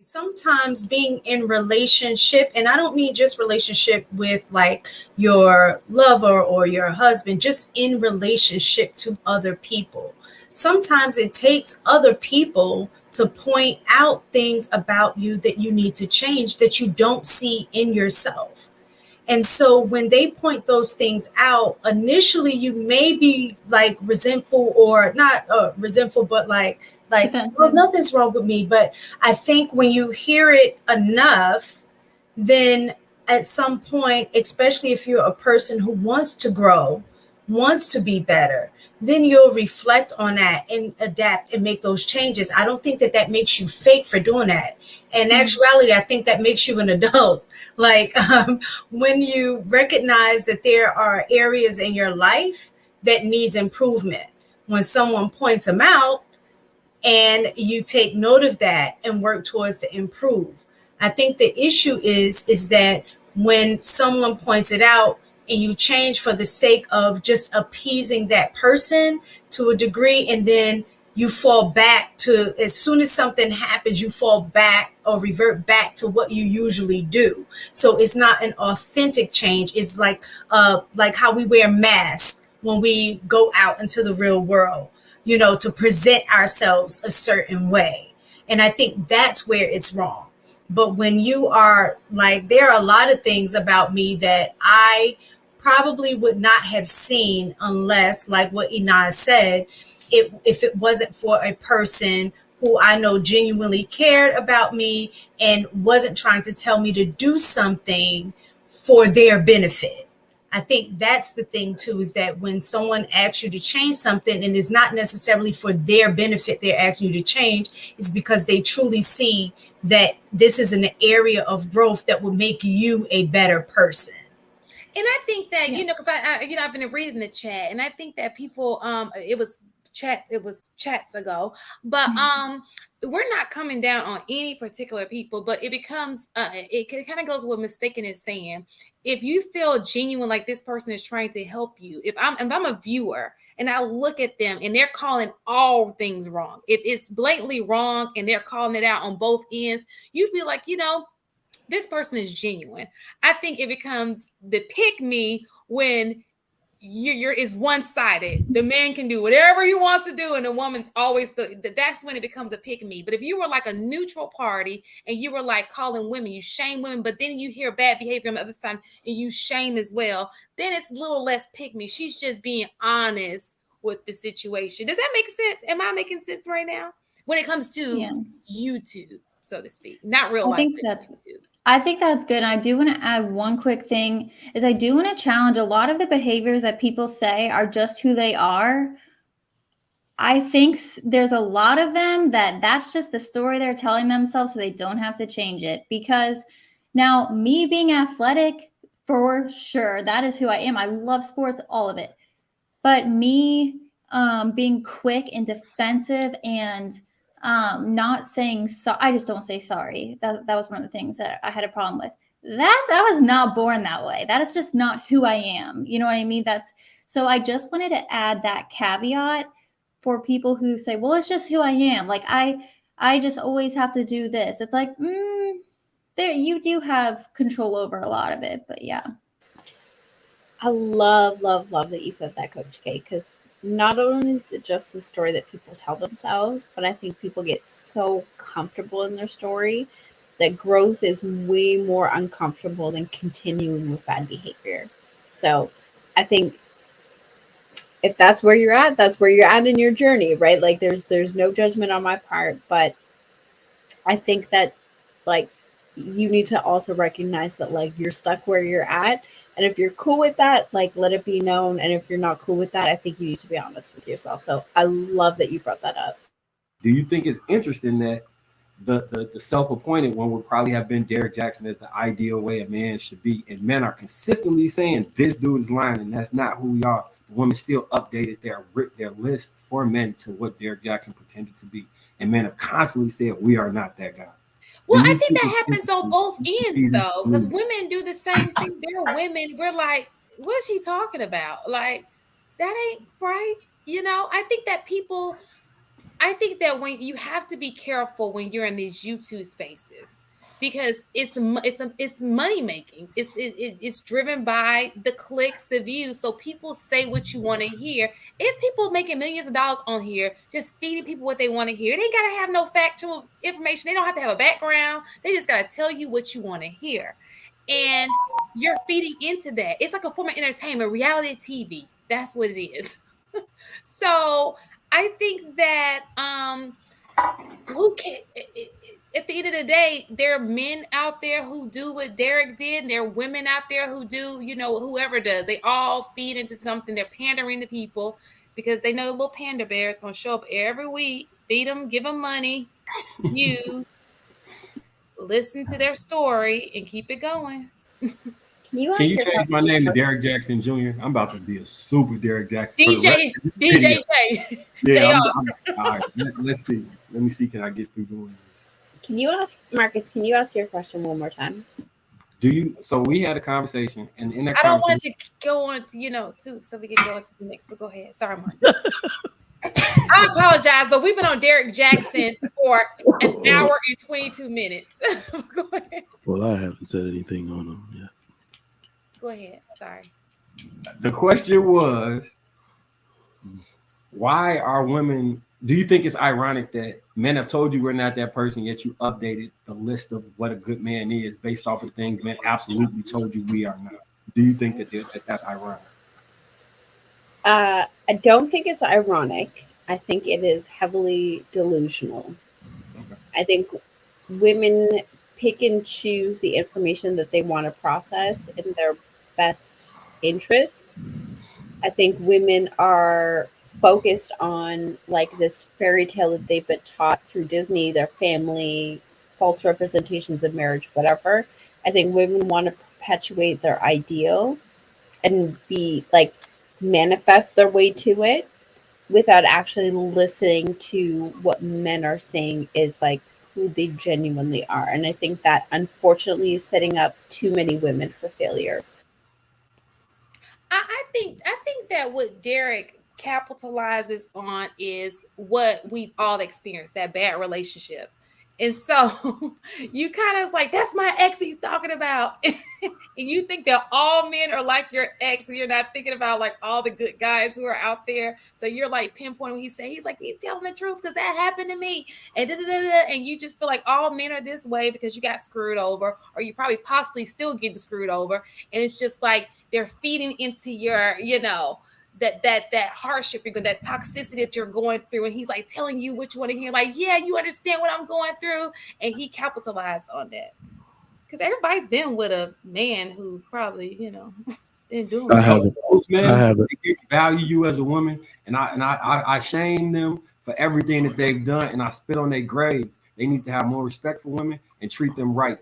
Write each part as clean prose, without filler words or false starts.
Sometimes being in relationship, and I don't mean just relationship with like your lover or your husband, just in relationship to other people. Sometimes it takes other people to point out things about you that you need to change that you don't see in yourself. And so when they point those things out, initially you may be like resentful, or not resentful, but well, Defensive. nothing's wrong with me. But I think when you hear it enough, then at some point, especially if you're a person who wants to grow, wants to be better, then you'll reflect on that and adapt and make those changes. I don't think that that makes you fake for doing that. In actuality, I think that makes you an adult. Like when you recognize that there are areas in your life that needs improvement, when someone points them out, and you take note of that and work towards to improve. I think the issue is that when someone points it out and you change for the sake of just appeasing that person to a degree, and then you fall back to, as soon as something happens, you fall back or revert back to what you usually do. So it's not an authentic change. It's like how we wear masks when we go out into the real world, to present ourselves a certain way. And I think that's where it's wrong. But when you are like, there are a lot of things about me that I probably would not have seen unless, like what Inaz said, if it wasn't for a person who I know genuinely cared about me and wasn't trying to tell me to do something for their benefit. I think that's the thing too, is that when someone asks you to change something and it's not necessarily for their benefit, they're asking you to change, is because they truly see that this is an area of growth that will make you a better person. And I think that, Yeah. because I've been reading the chat, and I think that people, it was chats ago, but we're not coming down on any particular people, but it becomes, it kind of goes with mistaken is saying, if you feel genuine, like this person is trying to help you, if I'm a viewer and I look at them and they're calling all things wrong, if it's blatantly wrong and they're calling it out on both ends, you'd be like, this person is genuine. I think it becomes the pick me when you're is one sided. The man can do whatever he wants to do, and the woman's always that's when it becomes a pick me. But if you were like a neutral party and you were like calling women, you shame women, but then you hear bad behavior on the other side and you shame as well, then it's a little less pick me. She's just being honest with the situation. Does that make sense? Am I making sense right now? When it comes to Yeah. YouTube, so to speak, not real I life, think but that's YouTube. I think that's good. And I do want to add one quick thing is I do want to challenge a lot of the behaviors that people say are just who they are. I think there's a lot of them that's just the story they're telling themselves so they don't have to change it. Because now, me being athletic, for sure, that is who I am. I love sports, all of it. But me being quick and defensive and not saying so, I just don't say sorry. That was one of the things that I had a problem with. That was not born that way. That is just not who I am. You know what I mean? That's so I just wanted to add that caveat for people who say, "Well, it's just who I am." Like I just always have to do this. It's like, there you do have control over a lot of it, but yeah. I love, love, love that you said that, Coach K, because not only is it just the story that people tell themselves, but I think people get so comfortable in their story that growth is way more uncomfortable than continuing with bad behavior. So I think if that's where you're at, that's where you're at in your journey, right? Like there's no judgment on my part, but I think that like you need to also recognize that like you're stuck where you're at. And if you're cool with that, like let it be known. And if you're not cool with that, I think you need to be honest with yourself. So I love that you brought that up. Do you think it's interesting that the self-appointed one would probably have been Derek Jackson as the ideal way a man should be, and men are consistently saying this dude is lying and that's not who we are. The women still updated their list for men to what Derek Jackson pretended to be, and men have constantly said we are not that guy. Well, I think that happens on both ends though, because women do the same thing. There are women, we're like, what is she talking about? Like, that ain't right. I think that people I think that when you have to be careful when you're in these YouTube spaces, because it's money making. It's driven by the clicks, the views. So people say what you want to hear. It's people making millions of dollars on here, just feeding people what they want to hear. They ain't gotta have no factual information. They don't have to have a background. They just gotta tell you what you want to hear, and you're feeding into that. It's like a form of entertainment, reality TV. That's what it is. So I think that who can at the end of the day, there are men out there who do what Derek did, and there are women out there who do, whoever does. They all feed into something. They're pandering to people because they know the little panda bear is going to show up every week, feed them, give them money, views, listen to their story, and keep it going. Can you change my name to Derek Jackson Jr.? I'm about to be a super Derek Jackson. DJ J. Yeah, all right, let's see. Let me see. Can I get through doing this? Can you ask Marcus? Can you ask your question one more time? So we had a conversation, and in that I don't want to go on to, so we can go into the next. But go ahead. Sorry, Mark. I apologize, but we've been on Derek Jackson for an hour and 22 minutes. Go ahead. Well, I haven't said anything on him yet. Go ahead. Sorry. The question was, why are women? Do you think it's ironic that men have told you we're not that person, yet you updated the list of what a good man is based off of things men absolutely told you we are not? Do you think that that's ironic? I don't think it's ironic. I think it is heavily delusional. Okay. I think women pick and choose the information that they want to process in their best interest. I think women are focused on like this fairy tale that they've been taught through Disney, their family, false representations of marriage, whatever. I think women want to perpetuate their ideal and be like manifest their way to it without actually listening to what men are saying is like who they genuinely are. And I think that unfortunately is setting up too many women for failure. I think that what Derek capitalizes on is what we've all experienced, that bad relationship. And so you kind of like, that's my ex he's talking about. And you think that all men are like your ex, and you're not thinking about like all the good guys who are out there. So you're like pinpointing what he's saying. He's like, he's telling the truth because that happened to me. And and you just feel like all men are this way because you got screwed over, or you probably possibly still getting screwed over. And it's just like they're feeding into your, that hardship, that toxicity that you're going through. And he's like telling you what you want to hear. Like, yeah, you understand what I'm going through. And he capitalized on that. Because everybody's been with a man who probably, didn't do it. I haven't. They value you as a woman. And I shame them for everything that they've done. And I spit on their graves. They need to have more respect for women and treat them right.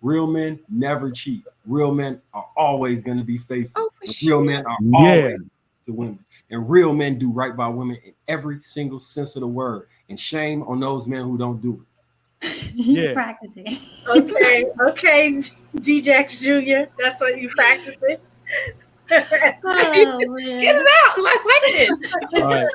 Real men never cheat. Real men are always going to be faithful. Real men are always to women, and real men do right by women in every single sense of the word. And shame on those men who don't do it. He's practicing. Okay, D-Jax Jr. That's what you practicing. Get it out. I like it. All right.